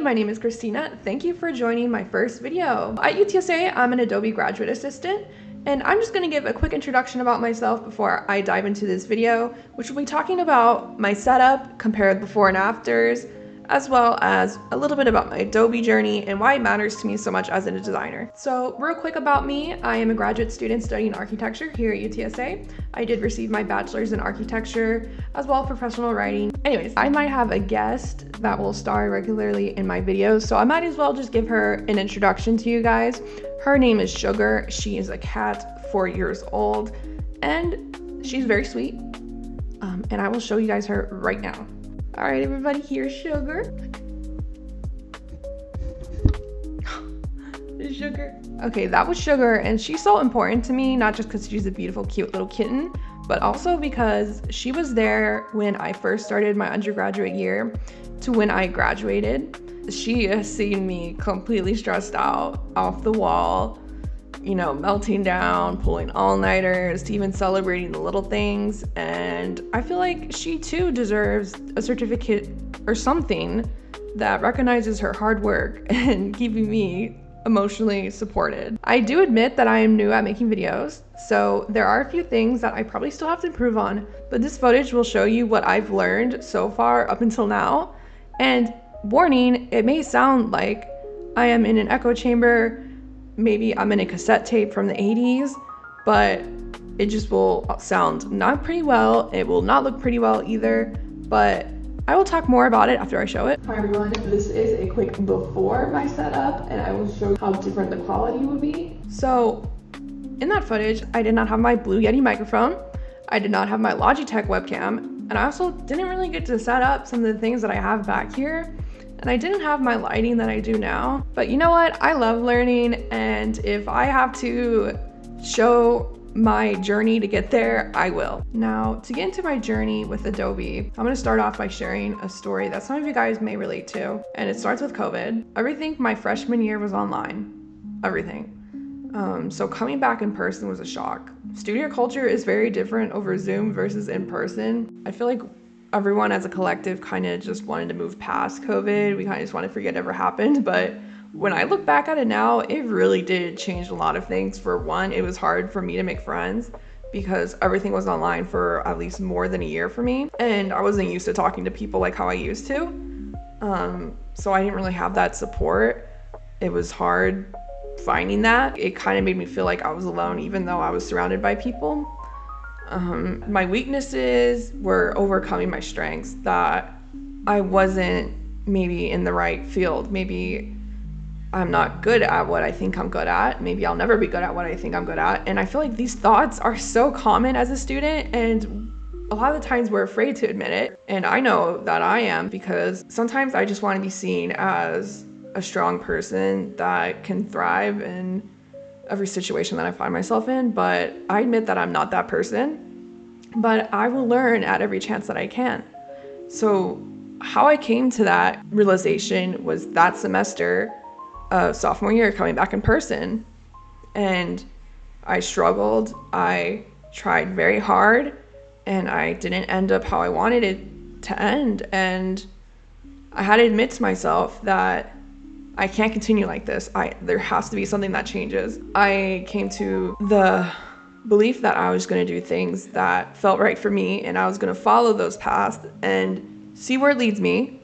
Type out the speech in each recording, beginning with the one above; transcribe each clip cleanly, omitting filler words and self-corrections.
my name is Christina. Thank you for joining my first video. At UTSA, I'm an Adobe graduate assistant, and I'm just gonna give a quick introduction about myself before I dive into this video, which will be talking about my setup, compared before and afters, as well as a little bit about my Adobe journey and why it matters to me so much as a designer. So real quick about me, I am a graduate student studying architecture here at UTSA. I did receive my bachelor's in architecture as well as professional writing. Anyways, I might have a guest that will star regularly in my videos, so I might as well just give her an introduction to you guys. Her name is Sugar. She is a cat, 4 years old, and she's very sweet. And I will show you guys her right now. All right, everybody, here's Sugar. Sugar. Okay, that was Sugar, and she's so important to me, not just because she's a beautiful, cute little kitten, but also because she was there when I first started my undergraduate year to when I graduated. She has seen me completely stressed out, off the wall, you know, melting down, pulling all-nighters, to even celebrating the little things. And I feel like she too deserves a certificate or something that recognizes her hard work and keeping me emotionally supported. I do admit that I am new at making videos, so there are a few things that I probably still have to improve on, but this footage will show you what I've learned so far up until now. And warning, it may sound like I am in an echo chamber, maybe I'm in a cassette tape from the 80s, but it just will sound not pretty well. It will not look pretty well either, but I will talk more about it after I show it. Hi everyone, this is a quick before my setup, and I will show you how different the quality would be. So in that footage, I did not have my Blue Yeti microphone. I did not have my Logitech webcam, and I also didn't really get to set up some of the things that I have back here. And I didn't have my lighting that I do now. But you know what? I love learning, and if I have to show my journey to get there, I will. Now, to get into my journey with Adobe, I'm gonna start off by sharing a story that some of you guys may relate to, and it starts with COVID. Everything my freshman year was online, everything. So coming back in person was a shock. Studio culture is very different over Zoom versus in person. I feel like everyone as a collective kind of just wanted to move past COVID. We kind of just want to forget it ever happened. But when I look back at it now, it really did change a lot of things. For one, it was hard for me to make friends because everything was online for at least more than a year for me. And I wasn't used to talking to people like how I used to. So I didn't really have that support. It was hard finding that. It kind of made me feel like I was alone, even though I was surrounded by people. My weaknesses were overcoming my strengths, that I wasn't maybe in the right field. Maybe I'm not good at what I think I'm good at. Maybe I'll never be good at what I think I'm good at. And I feel like these thoughts are so common as a student, and a lot of the times we're afraid to admit it. And I know that I am, because sometimes I just want to be seen as a strong person that can thrive in every situation that I find myself in, but I admit that I'm not that person, but I will learn at every chance that I can. So how I came to that realization was that semester of sophomore year, coming back in person, and I struggled. I tried very hard, and I didn't end up how I wanted it to end, and I had to admit to myself that I can't continue like this. There has to be something that changes. I came to the belief that I was going to do things that felt right for me, and I was going to follow those paths and see where it leads me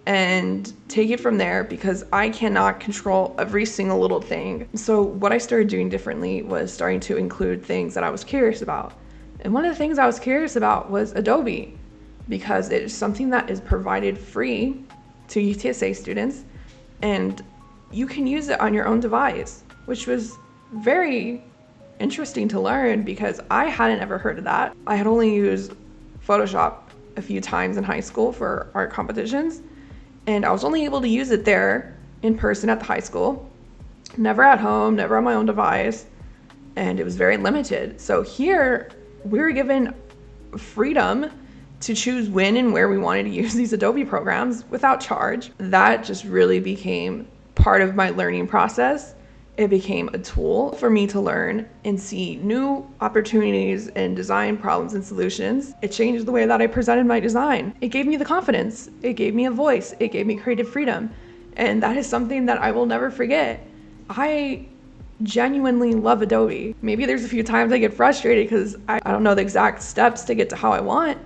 and take it from there, because I cannot control every single little thing. So what I started doing differently was starting to include things that I was curious about. And one of the things I was curious about was Adobe, because it is something that is provided free to UTSA students, and you can use it on your own device, which was very interesting to learn because I hadn't ever heard of that. I had only used Photoshop a few times in high school for art competitions, and I was only able to use it there in person at the high school, never at home, never on my own device, and it was very limited. So here we were given freedom to choose when and where we wanted to use these Adobe programs without charge. That just really became part of my learning process. It became a tool for me to learn and see new opportunities and design problems and solutions. It changed the way that I presented my design. It gave me the confidence. It gave me a voice. It gave me creative freedom. And that is something that I will never forget. I genuinely love Adobe. Maybe there's a few times I get frustrated because I don't know the exact steps to get to how I want,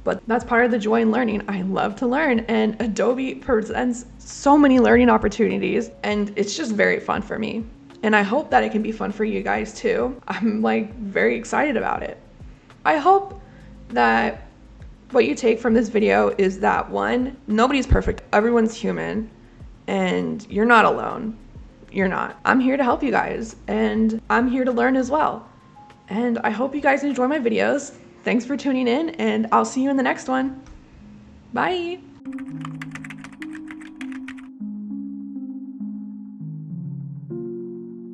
but that's part of the joy in learning. I love to learn, and Adobe presents so many learning opportunities, and it's just very fun for me. And I hope that it can be fun for you guys too. I'm like very excited about it. I hope that what you take from this video is that, one, nobody's perfect. Everyone's human, and you're not alone. You're not. I'm here to help you guys, and I'm here to learn as well. And I hope you guys enjoy my videos. Thanks for tuning in, and I'll see you in the next one. Bye.